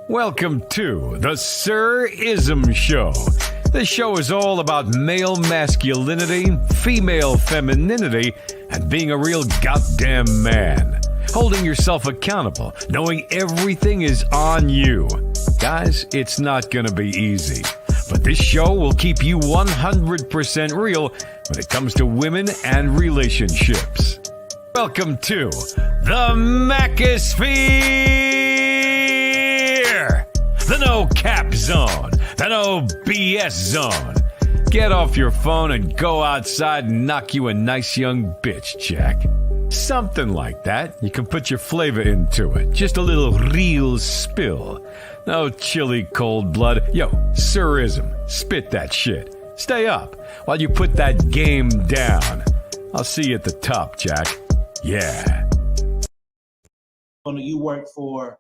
Welcome to the Sir IZM Show. This show is all about male masculinity, female femininity, and being a real goddamn man. Holding yourself accountable, knowing everything is on you. Guys, it's not going to be easy, but this show will keep you 100% real when it comes to women and relationships. Welcome to the Macosphere, the no cap zone, the no BS zone. Get off your phone and go outside and knock you a nice young bitch, Jack. Something like that. You can put your flavor into it. Just a little real spill. No chilly cold blood. Yo, Sir IZM, spit that shit. Stay up while you put that game down. I'll see you at the top, Jack. Yeah. You work for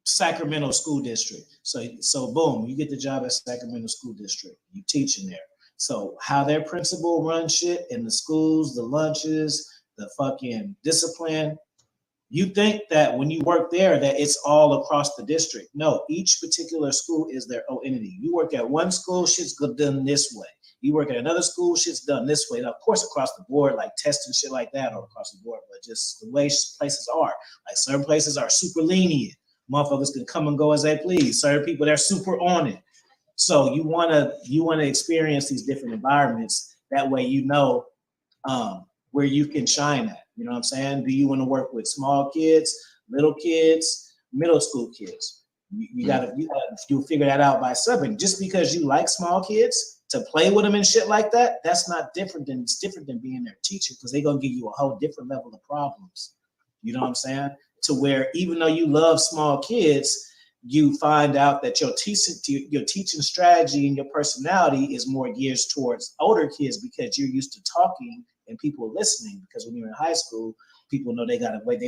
Sacramento School District. So boom, you get the job at Sacramento School District. You teaching there. So how their principal runs shit in the schools, the lunches, the fucking discipline, you think that when you work there that it's all across the district. No, each particular school is their own entity. You work at one school, shit's done this way. You work at another school, shit's done this way. Now, of course, across the board, like tests and shit like that are across the board, but just the way places are. Like certain places are super lenient. Motherfuckers can come and go as they please. Certain people, they're super on it. So you wanna experience these different environments. That way you know where you can shine at. You know what I'm saying? Do you want to work with small kids, little kids, middle school kids? You'll figure that out by subbing. Just because you like small kids to play with them and shit like that, that's not different than being their teacher, because they're gonna give you a whole different level of problems. You know what I'm saying? To where even though you love small kids, you find out that your teaching strategy and your personality is more geared towards older kids, because you're used to talking and people listening. Because when you're in high school, people know they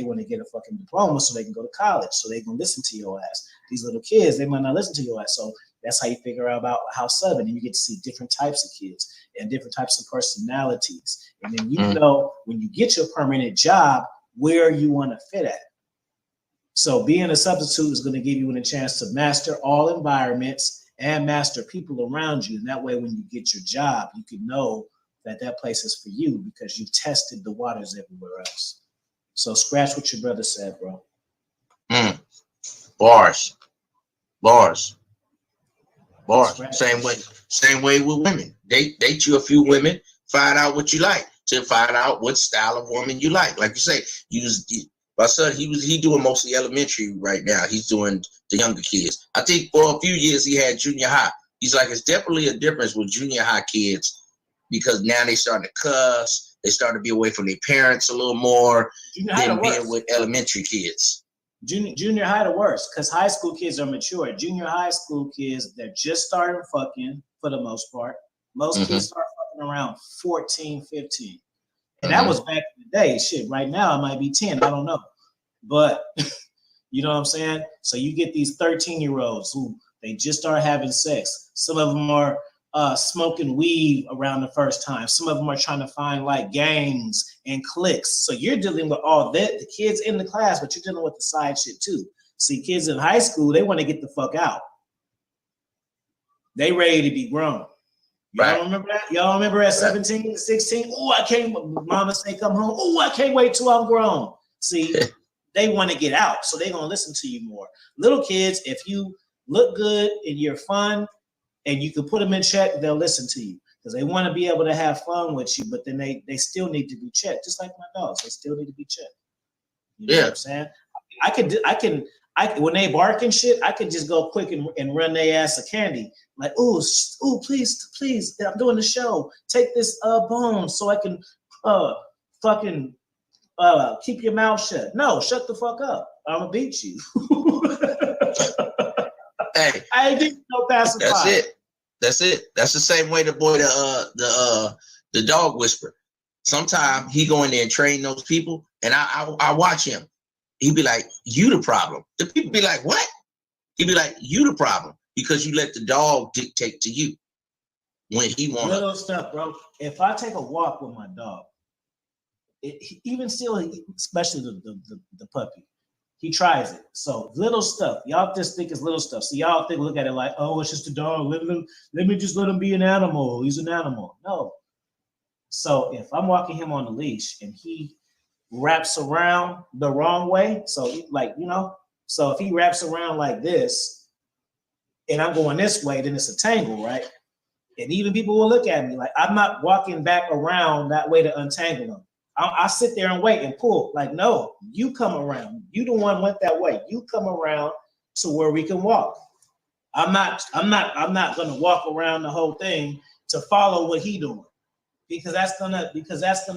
want to get a fucking diploma so they can go to college, so they can listen to your ass. These little kids, they might not listen to your ass. So that's how you figure out about how Southern, and you get to see different types of kids and different types of personalities. And then you know when you get your permanent job where you want to fit at. So being a substitute is going to give you a chance to master all environments and master people around you. And that way, when you get your job, you can know that that place is for you because you've tested the waters everywhere else. So scratch what your brother said, bro. Bars. Same way with women. Date you a few women, find out what you like, to find out what style of woman you like. Like you say, my son, he doing mostly elementary right now. He's doing the younger kids. I think for a few years he had junior high. He's like, it's definitely a difference with junior high kids, because now they starting to cuss. They start to be away from their parents a little more than being with elementary kids. Junior high the worst, because high school kids are mature. Junior high school kids, they're just starting fucking for the most part. Most kids start fucking around 14, 15. And that was back in the day. Shit, right now it might be 10. I don't know. But you know what I'm saying? So you get these 13-year-olds who they just start having sex. Some of them are smoking weed around the first time. Some of them are trying to find like gangs and cliques. So you're dealing with all that, the kids in the class, but you're dealing with the side shit too. See, kids in high school, they want to get the fuck out. They ready to be grown. Y'all remember that? Y'all remember at 17, 16? Oh, I can't, mama say come home. Oh, I can't wait till I'm grown. See, they want to get out, so they're going to listen to you more. Little kids, if you look good and you're fun and you can put them in check, they'll listen to you because they want to be able to have fun with you, but then they still need to be checked, just like my dogs. They still need to be checked. You know what I'm saying? I can, when they bark and shit, I can just go quick and run their ass a candy. Like, ooh, please, I'm doing the show. Take this bone so I can fucking keep your mouth shut. No, shut the fuck up. I'm gonna beat you. Hey, I ain't getting no pacifier. That's it. That's the same way the boy, the dog whisperer. Sometimes he go in there and train those people, and I watch him. He'd be like, "You the problem." The people be like, "What?" He'd be like, "You the problem because you let the dog dictate to you when he wants." Little stuff, bro. If I take a walk with my dog, even still, especially the puppy, he tries it. So little stuff. Y'all just think it's little stuff. So y'all look at it like, oh, it's just a dog. Let me just let him be an animal. He's an animal. No. So if I'm walking him on the leash and he wraps around the wrong way, so so if he wraps around like this and I'm going this way, then it's a tangle, right? And even people will look at me like I'm not walking back around that way to untangle them. I sit there and wait and pull. Like, no, you come around. You the one went that way. You come around to where we can walk. I'm not gonna walk around the whole thing to follow what he doing. Because that's gonna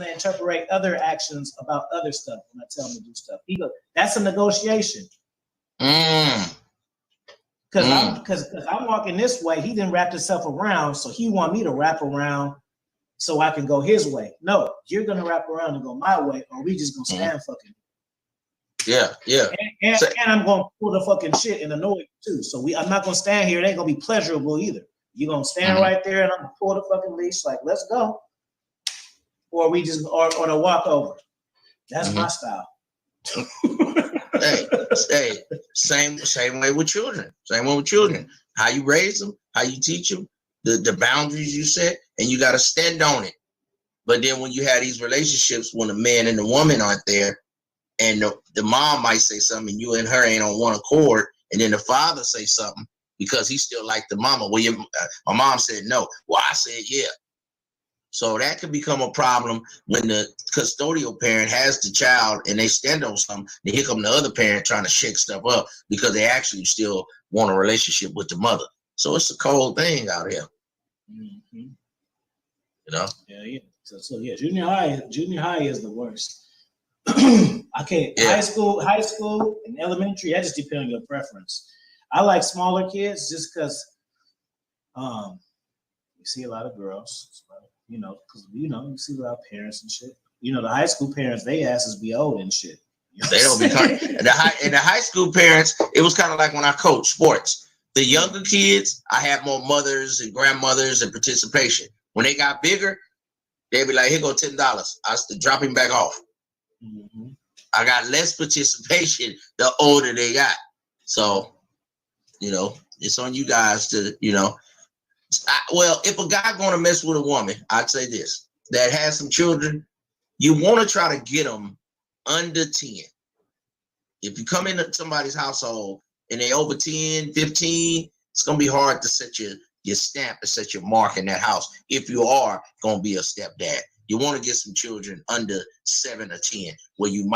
interpret other actions about other stuff when I tell him to do stuff. That's a negotiation. Because I'm walking this way, he didn't wrap himself around, so he want me to wrap around so I can go his way. No, you're gonna wrap around and go my way, or we just gonna stand fucking. Yeah. And I'm gonna pull the fucking shit and annoy you too. So I'm not gonna stand here. It ain't gonna be pleasurable either. You're gonna stand right there and I'm gonna pull the fucking leash, like, let's go. Or we just or to walk over. That's my style. hey, same way with children. Same way with children. How you raise them, how you teach them, the boundaries you set, and you got to stand on it. But then when you have these relationships, when the man and the woman aren't there, and the mom might say something, and you and her ain't on one accord, and then the father say something because he still like the mama. Well, my mom said no. Well, I said yeah. So that could become a problem when the custodial parent has the child and they stand on something. Then here come the other parent trying to shake stuff up because they actually still want a relationship with the mother. So it's a cold thing out here. Mm-hmm. You know? Yeah. So yeah, junior high is the worst. I can't. Yeah. High school, and elementary. That just depends on your preference. I like smaller kids just because, you see a lot of girls. Because you see a lot of parents and shit. The high school parents, they asses be old and shit. They don't be and the high school parents, it was kind of like when I coached sports. The younger kids, I had more mothers and grandmothers and participation. When they got bigger, they'd be like, here go $10. I was dropping back off. Mm-hmm. I got less participation the older they got. So, it's on you guys to, well, if a guy going to mess with a woman, I'd say this, that has some children, you want to try to get them under 10. If you come into somebody's household and they over 10, 15, it's going to be hard to set your stamp and set your mark in that house if you are going to be a stepdad. You want to get some children under 7 or 10 where you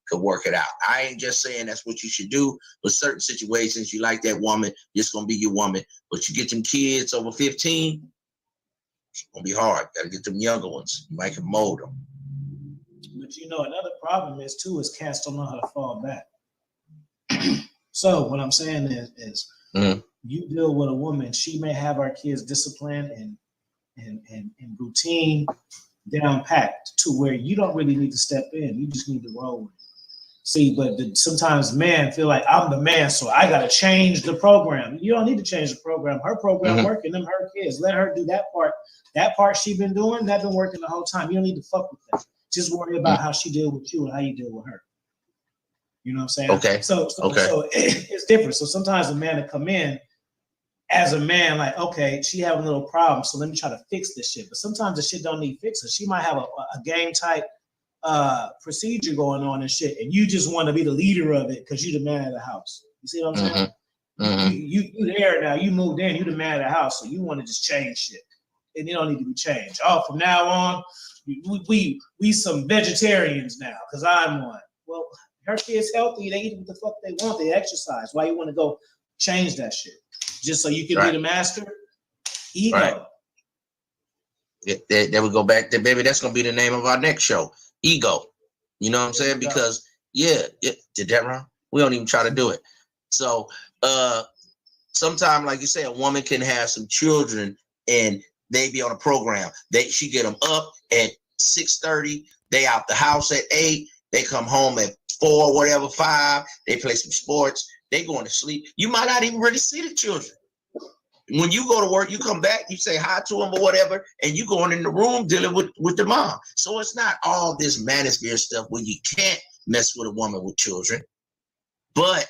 could work it out. I ain't just saying that's what you should do, but certain situations, you like that woman, it's going to be your woman. But you get them kids over 15, it's going to be hard. Got to get them younger ones. You might can mold them. But another problem is cats don't know how to fall back. So what I'm saying is you deal with a woman, she may have our kids disciplined and routine down packed to where you don't really need to step in. You just need to roll with it. See, but sometimes men feel like I'm the man, so I got to change the program. You don't need to change the program. Her program working, them her kids. Let her do that part. That part she been doing, that been working the whole time. You don't need to fuck with that. Just worry about how she deal with you and how you deal with her. You know what I'm saying? Okay. So it's different. So sometimes a man will come in as a man, like, okay, she having a little problem, so let me try to fix this shit. But sometimes the shit don't need fixing. She might have a game type procedure going on and shit, and you just want to be the leader of it because you the man of the house. You see what I'm saying? Mm-hmm. You there now. You moved in. You the man of the house, so you want to just change shit, and it don't need to be changed. Oh, from now on, we some vegetarians now because I'm one. Well, her kid's healthy. They eat what the fuck they want. They exercise. Why you want to go change that shit just so you can be the master? Ego. Right. That would go back to, baby. That's gonna be the name of our next show. Ego. You know what I'm saying? Because did that wrong? We don't even try to do it. So sometimes, like you say, a woman can have some children and they be on a program. She get them up at 6:30. They out the house at 8. They come home at 4, whatever, 5. They play some sports. They going to sleep. You might not even really see the children. When you go to work, you come back, you say hi to them or whatever, and you going in the room dealing with the mom. So it's not all this manosphere stuff where you can't mess with a woman with children. But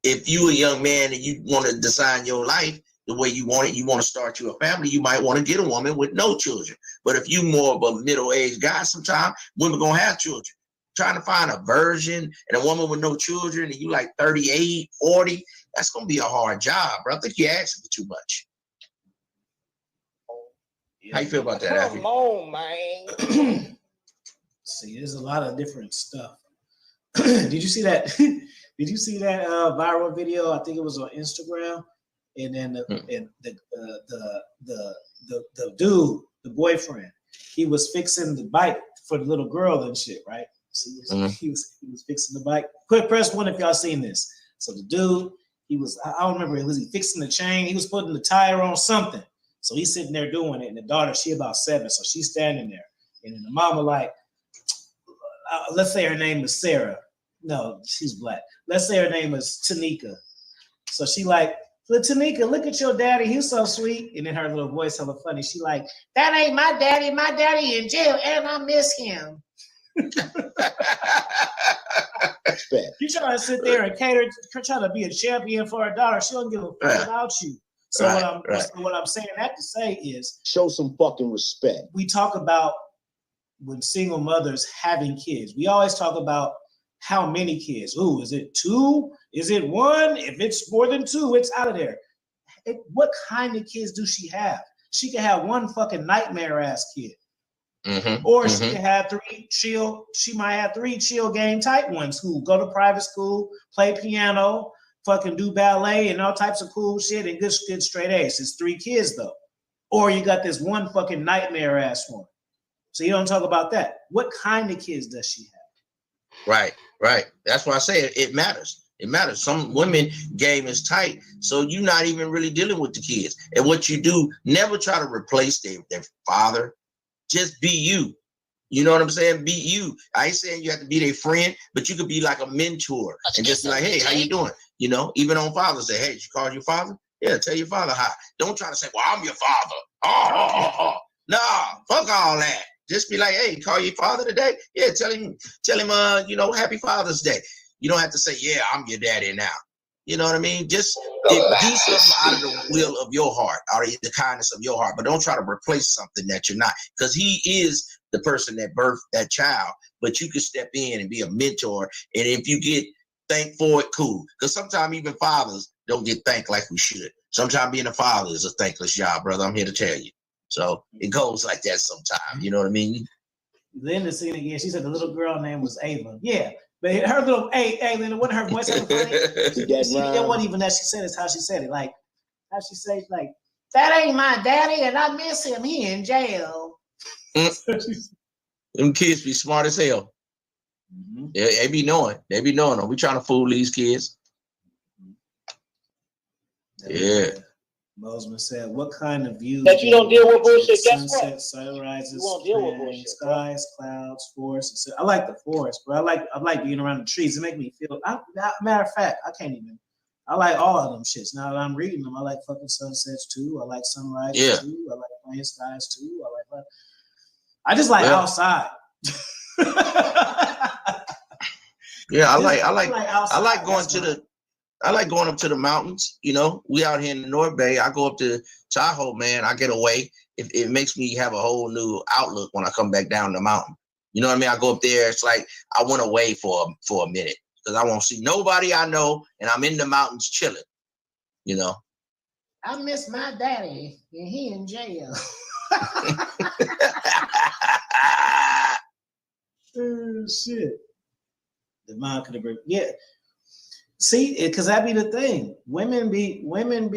if you a young man and you want to design your life the way you want it, you want to start you a family, you might want to get a woman with no children. But if you more of a middle-aged guy, sometimes women gonna have children. Trying to find a virgin and a woman with no children and you like 38, 40, that's gonna be a hard job, bro. I think you're asking for too much. How you feel about that, Come on, man. See, there's a lot of different stuff. Did you see that? Did you see that viral video? I think it was on Instagram. And then the dude, the boyfriend, he was fixing the bike for the little girl and shit, right? So he was fixing the bike. Press one if y'all seen this. So the dude, I don't remember, was he fixing the chain? He was putting the tire on something. So he's sitting there doing it, and the daughter, she about 7, so she's standing there. And then the mama like, let's say her name is Sarah. No, she's black. Let's say her name is Tanika. So she like, Tanika, look at your daddy. He's so sweet. And then her little voice hella funny. She like, that ain't my daddy. My daddy in jail, and I miss him. You trying to sit there and cater, trying to be a champion for her daughter. She don't give a fuck about you. So what I'm saying that to say is, show some fucking respect. We talk about when single mothers having kids. We always talk about how many kids. Ooh, is it 2? Is it 1? If it's more than 2, it's out of there. What kind of kids do she have? She can have 1 fucking nightmare ass kid. Or she can have 3 chill. She might have 3 chill game type ones who go to private school, play piano, fucking do ballet and all types of cool shit and good straight A's. It's 3 kids though. Or you got this 1 fucking nightmare ass one. So you don't talk about that. What kind of kids does she have? Right. That's why I say it matters. It matters. Some women game is tight, so you're not even really dealing with the kids. And what you do, never try to replace their father. Just be you. You know what I'm saying? Be you. I ain't saying you have to be their friend, but you could be like a mentor and just be like, hey, how you doing? You know, even on Father's Day, hey, did you call your father? Yeah, tell your father hi. Don't try to say, well, I'm your father. Oh. Nah, fuck all that. Just be like, hey, call your father today? Yeah, tell him, happy Father's Day. You don't have to say, yeah, I'm your daddy now. You know what I mean? Just do something out of the will of your heart, out of the kindness of your heart, but don't try to replace something that you're not, because he is the person that birthed that child, but you can step in and be a mentor. And if you get thanked for it, cool. Because sometimes even fathers don't get thanked like we should. Sometimes being a father is a thankless job, brother. I'm here to tell you. So it goes like that sometimes. You know what I mean? Linda seen it again. She said the little girl name was Ava. Yeah. But her little, hey, Linda, wasn't her voice so funny? It wasn't even that she said it, it's how she said it. Like, how she said, like, that ain't my daddy and I miss him. He in jail. Them kids be smart as hell. They be knowing. They be knowing them. We trying to fool these kids. Yeah. Bozeman said, what kind of views that you don't deal with bullshit? Guess sunset, what? sunrises, you won't deal with bullshit, skies, clouds, forests. I like the forest, but I like being around the trees. It make me feel. Matter of fact, I like all of them shits. Now that I'm reading them, I like fucking sunsets too. I like sunrises too. I like playing skies too. I just like outside. Yeah, I like going to the. I like going up to the mountains. You know, we out here in the North Bay. I go up to Tahoe, man. I get away. It makes me have a whole new outlook when I come back down the mountain. You know what I mean? I go up there. It's like I went away for a minute because I won't see nobody I know, and I'm in the mountains chilling. You know. I miss my daddy, and he in jail. Oh shit! The mom could have been See, because that be the thing. Women be women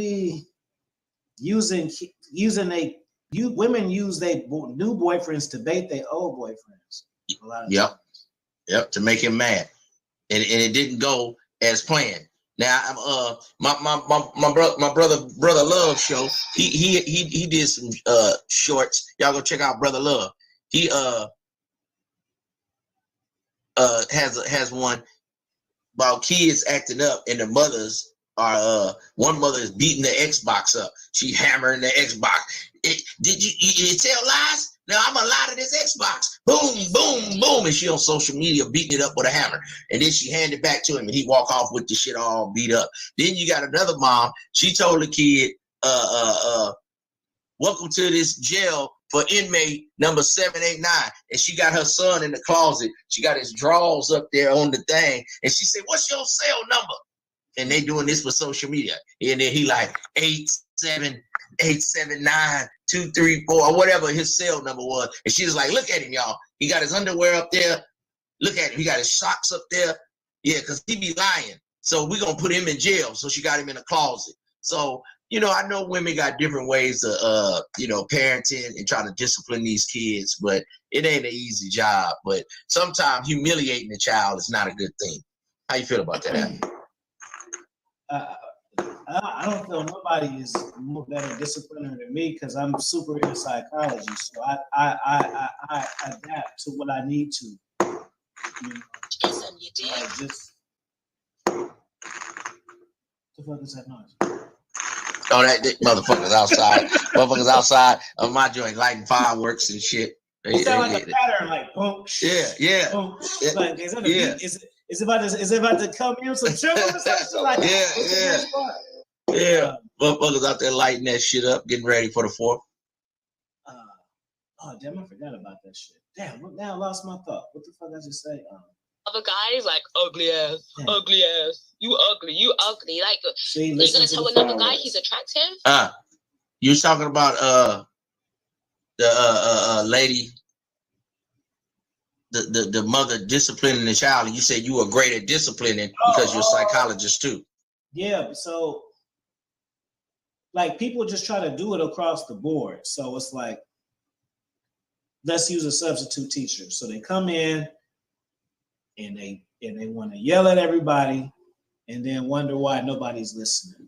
use their new boyfriends to bait their old boyfriends. A lot of Yep, to make him mad, and it didn't go as planned. Now, my brother Love show. He did some shorts. Y'all go check out Brother Love. He has one about kids acting up, and the mothers are one mother is beating the Xbox up. She hammering the Xbox. Did you tell lies? Now I'm allowed to this Xbox. Boom, boom, boom. And she on social media beating it up with a hammer. And then she handed it back to him and he walk off with the shit all beat up. Then you got another mom. She told the kid, welcome to this jail for inmate number 789. And she got her son in the closet. She got his drawers up there on the thing. And she said, what's your cell number? And they doing this for social media. And then he like 87879-234 or whatever his cell number was. And she was like, look at him, y'all. He got his underwear up there. Look at him. He got his socks up there. Yeah, because he be lying. So we're going to put him in jail. So she got him in a closet. So, you know, I know women got different ways of, you know, parenting and trying to discipline these kids, but it ain't an easy job. But sometimes humiliating a child is not a good thing. How you feel about that? I don't feel nobody is more better discipliner than me because I'm super into psychology. So I adapt to what I need to. You know, just the fuck is that noise? Oh, that motherfuckers outside. Motherfuckers outside of my joint lighting fireworks and shit. It sound like a pattern, like boom. Yeah. Boom. Like, is that a beat? Is it about to come in some sugar or something? Like, yeah. Motherfuckers out there lighting that shit up, getting ready for the 4th. Oh damn, I forgot about that shit. Damn, now I lost my thought. What the fuck I just say? Other guys like ugly ass. You ugly. Like, See, you're gonna tell another guy he's attractive? You was talking about the lady, the mother disciplining the child, and you said you were great at disciplining because you're a psychologist too. Yeah, so like people just try to do it across the board. So it's like, let's use a substitute teacher. So they come in and they want to yell at everybody and then wonder why nobody's listening.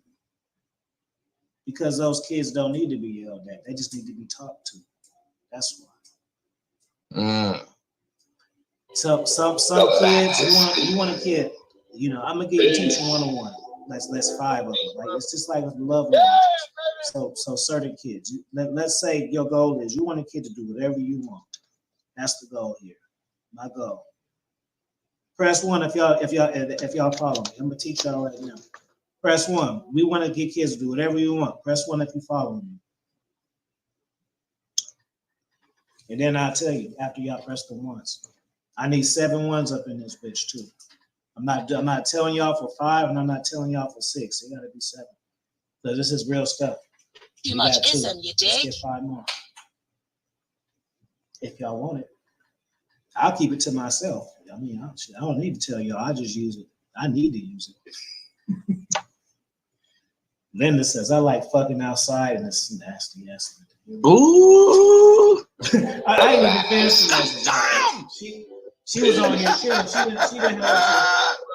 Because those kids don't need to be yelled at. They just need to be talked to. That's why. So some kids, you want a kid, you know, I'm gonna give you teaching 101. Let's 5 of them. Like it's just like love languages. So certain kids, let's say your goal is you want a kid to do whatever you want. That's the goal here. My goal. Press 1 if y'all follow me. I'm gonna teach y'all right now. Press 1. We want to get kids to do whatever you want. Press 1 if you follow me. And then I'll tell you after y'all press the ones. I need 7 ones up in this bitch too. I'm not telling y'all for 5, and I'm not telling y'all for 6. It gotta be 7. So this is real stuff. Too much ism, you dig? Let's get 5 more. If y'all want it, I'll keep it to myself. I mean, I don't need to tell y'all. I just use it. I need to use it. Linda says, I like fucking outside, and it's nasty. Yes. Ooh. I ain't even finished She was on here chilling.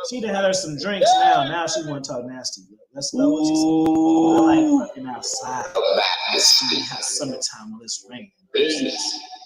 She done had her some drinks now she want to talk nasty. Let's know what she said. I like fucking outside. It's summertime when it's raining.